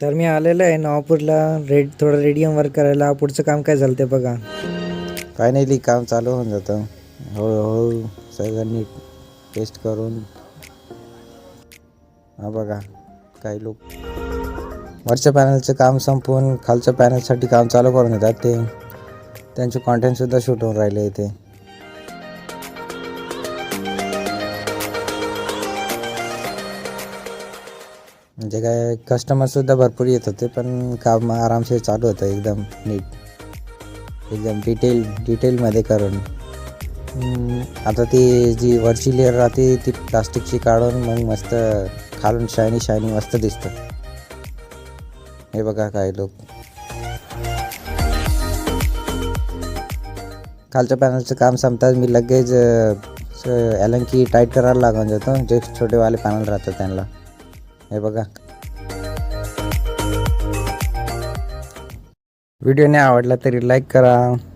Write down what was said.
तर मी आलेलो आहे नवापूरला थोडं रेडियम वर्क करायला. पुढचं काम काय झालं ते बघा. फायनली काम चालू होऊन जातं हळूहळू सगळं नीट टेस्ट करून. हा बघा, काही लोक वरच्या पॅनलचं काम संपवून खालच्या पॅनलसाठी काम चालू करून येतात. ते त्यांचे कॉन्टेंटसुद्धा शूट होऊन राहिले इथे. म्हणजे काय कस्टमरसुद्धा भरपूर येत होते, पण काम आरामशीर चालू होतं एकदम नीट, एकदम डिटेलमध्ये करून. आता ती जी वरची लेअर राहते ती प्लास्टिकची काढून मग मस्त खालून शायनी मस्त दिसतं. हे बघा काही लोक खालच्या पॅनलचं काम संपताच मी लगेच ॲलन की टाईट करायला लागून जातो, जे छोटेवाले पॅनल राहतात त्यांना. हे बघा, व्हिडिओ नाही आवडला तरी लाईक करा.